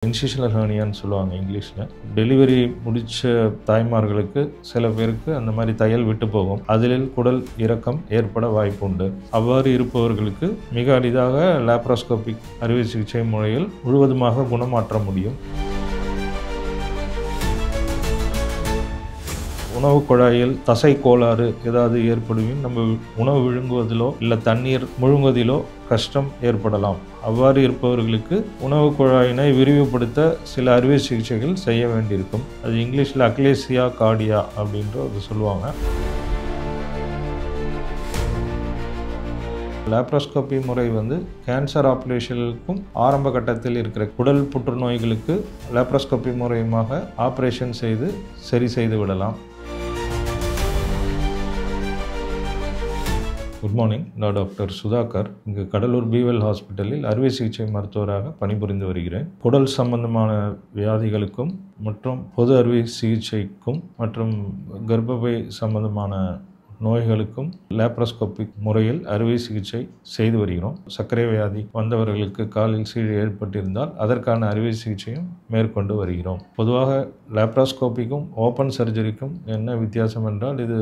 Incisional ஹெர்னியான்னு சொல்லுவாங்க இங்கிலீஷில். Delivery முடித்த தாய்மார்களுக்கு சில பேருக்கு அந்த மாதிரி தையல் விட்டு போகும். அதில் குடல் இறக்கம் ஏற்பட வாய்ப்பு உண்டு. அவ்வாறு இருப்பவர்களுக்கு மிக அரிதாக லாப்ரோஸ்கோபிக் அறுவை சிகிச்சை முறையில் முழுவதுமாக குணமாற்ற முடியும். உணவு குழாயில் தசை கோளாறு ஏதாவது ஏற்படுவின் நம்ம உணவு விழுங்குவதிலோ இல்லை தண்ணீர் முழுங்குவதிலோ கஷ்டம் ஏற்படலாம். அவ்வாறு இருப்பவர்களுக்கு உணவு குழாயினை விரிவுபடுத்த சில அறுவை சிகிச்சைகள் செய்ய வேண்டியிருக்கும். அது இங்கிலீஷில் அக்லேசியா கார்டியா அப்படின்ற சொல்லுவாங்க. லாப்ரோஸ்கோபி முறை கேன்சர் ஆப்ரேஷனுக்கும் ஆரம்ப கட்டத்தில் இருக்கிற குடல் புற்றுநோய்களுக்கு லாப்ரோஸ்கோபி முறையமாக ஆப்ரேஷன் செய்து சரி செய்து விடலாம். Good morning. நான் டாக்டர் சுதாகர். இங்கு கடலூர் பிவெல் ஹாஸ்பிட்டலில் அறுவை சிகிச்சை மருத்துவராக பணிபுரிந்து வருகிறேன். குடல் சம்பந்தமான வியாதிகளுக்கும் மற்றும் பொது அறுவை சிகிச்சைக்கும் மற்றும் கர்ப்பப்பை சம்பந்தமான நோய்களுக்கும் லாப்ரோஸ்கோபிக் முறையில் அறுவை சிகிச்சை செய்து வருகிறோம். சர்க்கரை வியாதி வந்தவர்களுக்கு காலில் சீழ் ஏற்பட்டிருந்தால் அதற்கான அறுவை சிகிச்சையும் மேற்கொண்டு வருகிறோம். பொதுவாக லாப்ரோஸ்கோபிக்கும் ஓப்பன் சர்ஜரிக்கும் என்ன வித்தியாசம் என்றால், இது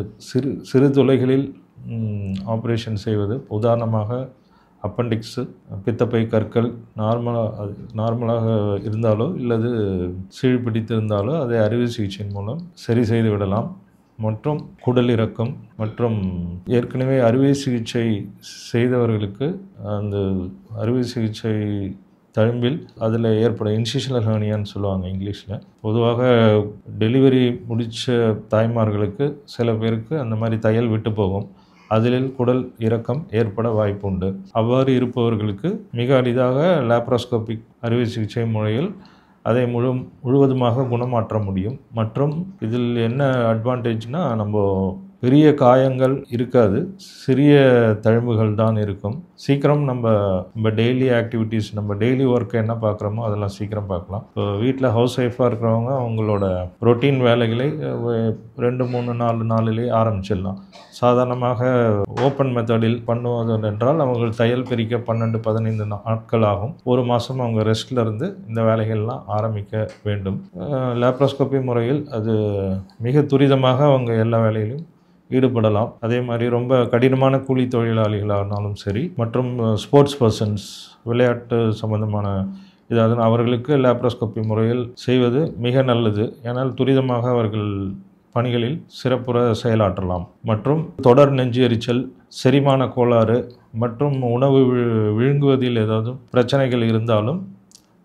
சிறு துளைகளில் ஆப்ரேஷன் செய்வது. உதாரணமாக அப்பெண்டிக்ஸு, பித்தப்பை கற்கள் நார்மலாக இருந்தாலோ இல்லது சீழ் பிடித்திருந்தாலோ அதை அறுவை சிகிச்சையின் மூலம் சரி செய்து விடலாம். மற்றும் குடல் இறக்கம் மற்றும் ஏற்கனவே அறுவை சிகிச்சை செய்தவர்களுக்கு அந்த அறுவை சிகிச்சை தழும்பில் அதில் ஏற்பட இன்சிஷனல் ஹெர்னியான்னு சொல்லுவாங்க இங்கிலீஷில். பொதுவாக டெலிவரி முடித்த தாய்மார்களுக்கு சில பேருக்கு அந்த மாதிரி தையல் விட்டு போகும். அதில் குடல் இறக்கம் ஏற்பட வாய்ப்பு உண்டு. அவ்வாறு இருப்பவர்களுக்கு மிக அரிதாக லாப்ரோஸ்கோபிக் அறுவை சிகிச்சை முறையில் அதை முழுவதுமாக குணமாற்ற முடியும். மற்றும் இதில் என்ன அட்வான்டேஜ்னால், நம்ம பெரிய காயங்கள் இருக்காது, சிறிய தழும்புகள் தான் இருக்கும். சீக்கிரம் நம்ம டெய்லி ஆக்டிவிட்டீஸ், நம்ம டெய்லி ஒர்க்கை என்ன பார்க்குறோமோ அதெல்லாம் சீக்கிரம் பார்க்கலாம். இப்போ வீட்டில் ஹவுஸ் ஒய்ஃபாக இருக்கிறவங்க அவங்களோட ரொட்டீன் வேலைகளை 2-3-4 நாளிலேயே ஆரம்பிச்சிடலாம். சாதாரணமாக ஓப்பன் மெத்தடில் பண்ணுவது என்றால் அவங்க தையல் பிரிக்க 12-15 நாட்கள் ஆகும். ஒரு மாதம் அவங்க ரெஸ்ட்டில் இருந்து இந்த வேலைகள்லாம் ஆரம்பிக்க வேண்டும். லாப்ரோஸ்கோபி முறையில் அது மிக துரிதமாக அவங்க எல்லா வேலையிலும் ஈடுபடலாம். அதே மாதிரி ரொம்ப கடினமான கூலி தொழிலாளிகளானாலும் சரி, மற்றும் ஸ்போர்ட்ஸ் பர்சன்ஸ், விளையாட்டு சம்பந்தமான இதாவது அவர்களுக்கு லாப்ரோஸ்கோபி முறையில் செய்வது மிக நல்லது. ஏன்னால் துரிதமாக அவர்கள் பணிகளில் சிறப்புற செயலாற்றலாம். மற்றும் தொடர் நெஞ்சு எரிச்சல், செரிமான கோளாறு மற்றும் உணவு விழுங்குவதில் ஏதாவது பிரச்சனைகள் இருந்தாலும்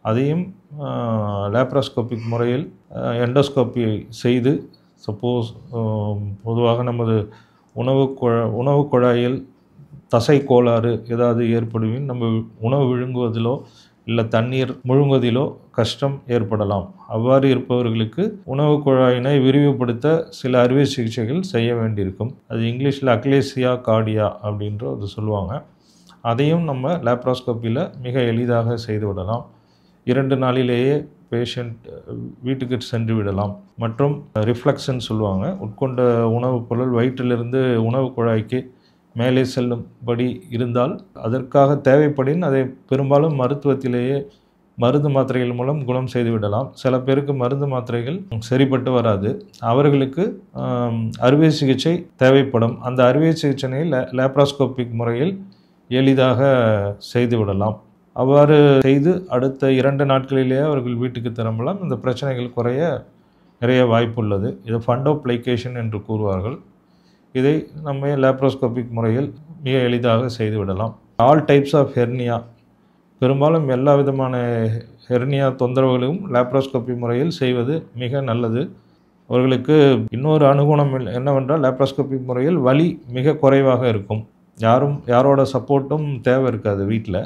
அதையும் லாப்ரோஸ்கோபிக் முறையில் எண்டோஸ்கோப்பி செய்து, சப்போஸ் பொதுவாக நமது உணவு குழாயில் தசை கோளாறு ஏதாவது ஏற்படுவின் நம்ம உணவு விழுங்குவதிலோ இல்லை தண்ணீர் முழுங்குவதிலோ கஷ்டம் ஏற்படலாம். அவ்வாறு இருப்பவர்களுக்கு உணவு குழாயினை விரிவுபடுத்த சில அறுவை சிகிச்சைகள் செய்ய வேண்டியிருக்கும். அது இங்கிலீஷில் அக்லேசியா கார்டியா அப்படின்ற சொல்லுவாங்க. அதையும் நம்ம லாப்ரோஸ்கோப்பியில் மிக எளிதாக செய்து விடலாம். 2 நாளிலேயே பேஷண்ட் வீட்டுக்கு சென்று விடலாம். மற்றும் ரிஃப்ளெக்ஷன் சொல்லுவாங்க. உட்கொண்ட உணவுப் பொருள் வயிற்றிலிருந்து உணவு குழாய்க்கு மேலே செல்லும்படி இருந்தால் அதற்காக தேவைப்படின் அதை பெரும்பாலும் மருத்துவத்திலேயே மருந்து மாத்திரைகள் மூலம் குணம் செய்து விடலாம். சில பேருக்கு மருந்து மாத்திரைகள் சரிப்பட்டு வராது. அவர்களுக்கு அறுவை சிகிச்சை தேவைப்படும். அந்த அறுவை சிகிச்சையை லாப்ரோஸ்கோபிக் முறையில் எளிதாக செய்து விடலாம். அவ்வாறு செய்து அடுத்த 2 நாட்களிலேயே அவர்கள் வீட்டுக்கு திரும்பலாம். இந்த பிரச்சனைகள் குறைய நிறைய வாய்ப்பு உள்ளது. இது ஃபண்டோப்ளைகேஷன் என்று கூறுவார்கள். இதை நம்ம லாப்ரோஸ்கோபிக் முறையில் மிக எளிதாக செய்து விடலாம். ஆல் டைப்ஸ் ஆஃப் ஹெர்னியா, பெரும்பாலும் எல்லா விதமான ஹெர்னியா தொந்தரவுகளையும் லாப்ரோஸ்கோபி முறையில் செய்வது மிக நல்லது. அவர்களுக்கு இன்னொரு அனுகுணம் என்னவென்றால், லாப்ரோஸ்கோபிக் முறையில் வலி மிக குறைவாக இருக்கும். யாரோட சப்போர்ட்டும் தேவை இருக்காது. வீட்டில்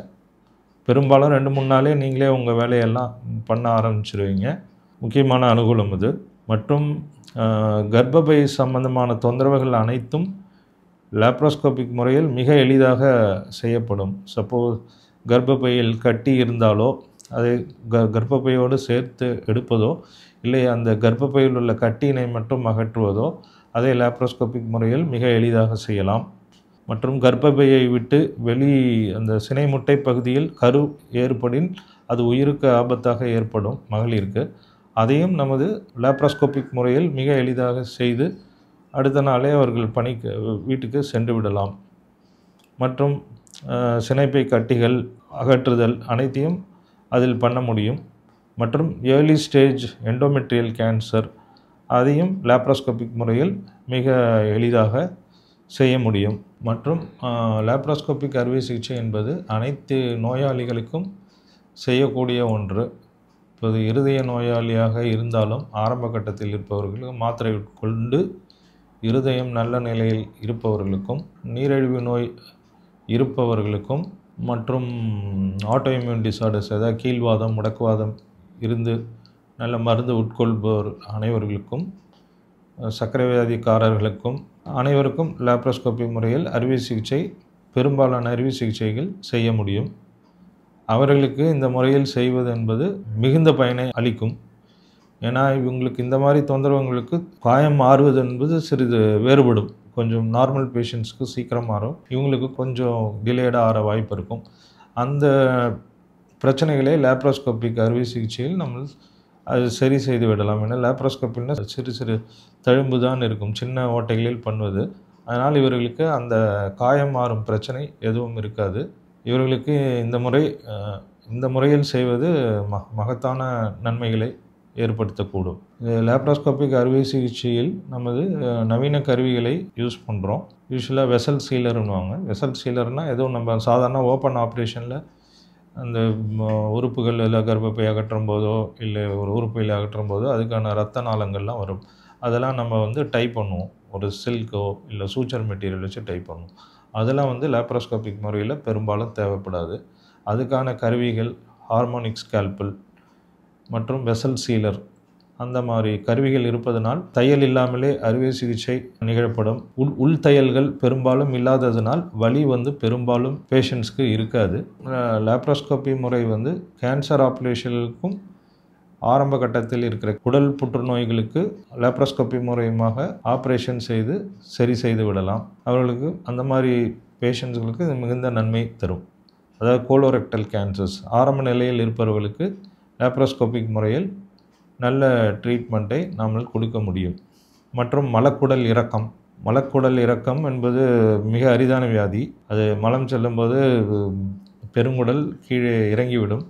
பெரும்பாலும் 2-3 நாளே நீங்களே உங்கள் வேலையெல்லாம் பண்ண ஆரம்பிச்சிருவீங்க. முக்கியமான அனுகூலம் இது. மற்றும் கர்ப்பப்பை சம்பந்தமான தொந்தரவுகள் அனைத்தும் லாப்ரோஸ்கோபிக் முறையில் மிக எளிதாக செய்யப்படும். சப்போஸ் கர்ப்பப்பையில் கட்டி இருந்தாலோ அதை கர்ப்பப்பையோடு சேர்த்து எடுப்பதோ இல்லை அந்த கர்ப்பப்பையில் உள்ள கட்டியினை மட்டும் அகற்றுவதோ அதை லாப்ரோஸ்கோபிக் முறையில் மிக எளிதாக செய்யலாம். மற்றும் கர்ப்பப்பையை விட்டு அந்த சினை முட்டை பகுதியில் கரு ஏற்படின் அது உயிருக்கு ஆபத்தாக ஏற்படும் மகளிருக்கு. அதையும் நமது லேப்ராஸ்கோபிக் முறையில் மிக எளிதாக செய்து அடுத்த நாளே அவர்கள் வீட்டுக்கு சென்று விடலாம். மற்றும் சினைப்பை கட்டிகள் அகற்றுதல் அனைத்தையும் அதில் பண்ண முடியும். மற்றும் ஏர்லி ஸ்டேஜ் எண்டோமெட்ரியல் கேன்சர் அதையும் லேப்ராஸ்கோபிக் முறையில் மிக எளிதாக செய்ய முடியும். மற்றும் லேப்ராஸ்கோபிக் அறுவை சிகிச்சை என்பது அனைத்து நோயாளிகளுக்கும் செய்யக்கூடிய ஒன்று. இப்போது இருதய நோயாளியாக இருந்தாலும் ஆரம்ப கட்டத்தில் இருப்பவர்களுக்கு மாத்திரை உட்கொண்டு இருதயம் நல்ல நிலையில் இருப்பவர்களுக்கும், நீரிழிவு நோய் இருப்பவர்களுக்கும், மற்றும் ஆட்டோ இம்யூன் டிசார்டர்ஸ் அதாவது கீழ்வாதம் முடக்குவாதம் இருந்து நல்ல மருந்து உட்கொள்பவர் அனைவர்களுக்கும், சர்க்கரை வியாதிக்காரர்களுக்கும் அனைவருக்கும் லேப்ராஸ்கோபி முறையில் அறுவை சிகிச்சை பெரும்பாலான அறுவை சிகிச்சைகள் செய்ய முடியும். அவர்களுக்கு இந்த முறையில் செய்வது என்பது மிகுந்த பயனை அளிக்கும். ஏன்னா இவங்களுக்கு இந்த மாதிரி தொந்தரவுங்களுக்கு காயம் மாறுவது என்பது சிறிது வேறுபடும். கொஞ்சம் நார்மல் பேஷண்ட்ஸ்க்கு சீக்கிரம் மாறும், இவங்களுக்கு கொஞ்சம் டிலேடாக ஆற வாய்ப்பு இருக்கும். அந்த பிரச்சனைகளை லேப்ராஸ்கோபிக் அறுவை சிகிச்சையில் நம்ம அது சரி செய்து விடலாம். ஏன்னா லேப்ராஸ்கோப்பின்னா சிறு சிறு தழும்பு தான் இருக்கும், சின்ன ஓட்டைகளில் பண்ணுவது. அதனால் இவர்களுக்கு அந்த காயம் மாறும் பிரச்சனை எதுவும் இருக்காது. இவர்களுக்கு இந்த முறையில் செய்வது மகத்தான நன்மைகளை ஏற்படுத்தக்கூடும். லேப்ராஸ்கோபிக் அறுவை சிகிச்சையில் நமது நவீன கருவிகளை யூஸ் பண்ணுறோம். யூஸ்வலாக வெசல் சீலர்னுவாங்க. வெசல் சீலர்னால் எதுவும் நம்ம சாதாரண ஓப்பன் ஆப்ரேஷனில் அந்த உறுப்புகள் இல்லை கர்ப்பப்பை அகற்றும் போதோ இல்லை ஒரு உறுப்பையில் அகற்றும் போதோ அதுக்கான இரத்த நாளங்கள்லாம் வரும். அதெல்லாம் நம்ம டைப் பண்ணுவோம். ஒரு சில்கோ இல்லை சூச்சர் மெட்டீரியல் வச்சு டைப் பண்ணுவோம். அதெல்லாம் லேப்ராஸ்கோபிக் முறையில் பெரும்பாலும் தேவைப்படாது. அதுக்கான கருவிகள் ஹார்மோனிக் ஸ்கேல்பல் மற்றும் வெசல் சீலர் அந்த மாதிரி கருவிகள் இருப்பதனால் தையல் இல்லாமலே அறுவை சிகிச்சை நிகழப்படும். உள் தையல்கள் பெரும்பாலும் இல்லாததுனால் வலி பெரும்பாலும் பேஷண்ட்ஸ்க்கு இருக்காது. லேப்ராஸ்கோபி முறை கேன்சர் ஆப்ரேஷனுக்கும் ஆரம்ப கட்டத்தில் இருக்கிற குடல் புற்றுநோய்களுக்கு லேப்ராஸ்கோபி முறையமாக ஆப்ரேஷன் செய்து சரி செய்து விடலாம். அவர்களுக்கு அந்த மாதிரி பேஷண்ட்ஸ்களுக்கு இது மிகுந்த நன்மை தரும். அதாவது கோலோரெக்டல் கேன்சர்ஸ் ஆரம்ப நிலையில் இருப்பவர்களுக்கு லேப்ராஸ்கோபிக் முறையில் நல்ல ட்ரீட்மெண்ட்டை நாம் கொடுக்க முடியும். மற்றும் மலக்குடல் இறக்கம் என்பது மிக அரிதான வியாதி. அது மலம் செல்லும்போது பெருங்குடல் கீழே இறங்கிவிடும்.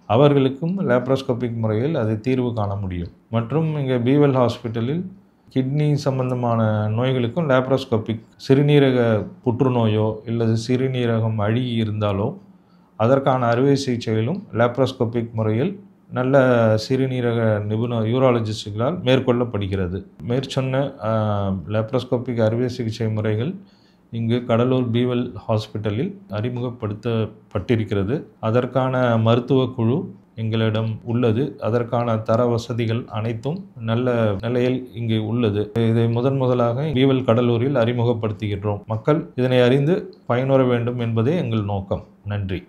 அவர்களுக்கும் லேப்ராஸ்கோபிக் முறையில் அது தீர்வு காண முடியும். மற்றும் இங்கே பீவெல் ஹாஸ்பிட்டலில் கிட்னி சம்பந்தமான நோய்களுக்கும் லேப்ராஸ்கோபிக் சிறுநீரக புற்றுநோயோ இல்லை சிறுநீரகம் அழுகி இருந்தாலோ அதற்கான அறுவை சிகிச்சைகளும் லேப்ராஸ்கோபிக் முறையில் நல்ல சிறுநீரக நிபுணர் யூராலஜிஸ்டுகளால் மேற்கொள்ளப்படுகிறது. மேற்சொன்ன லேப்ராஸ்கோபிக் அறுவை சிகிச்சை முறைகள் இங்கு கடலூர் பீவெல் ஹாஸ்பிட்டலில் அறிமுகப்படுத்தப்பட்டிருக்கிறது. அதற்கான மருத்துவ குழு எங்களிடம் உள்ளது. அதற்கான தர வசதிகள் அனைத்தும் நல்ல நிலையில் இங்கு உள்ளது. இதை முதலாக பீவெல் கடலூரில் அறிமுகப்படுத்துகின்றோம். மக்கள் இதனை அறிந்து பயனுற வேண்டும் என்பதே எங்கள் நோக்கம். நன்றி.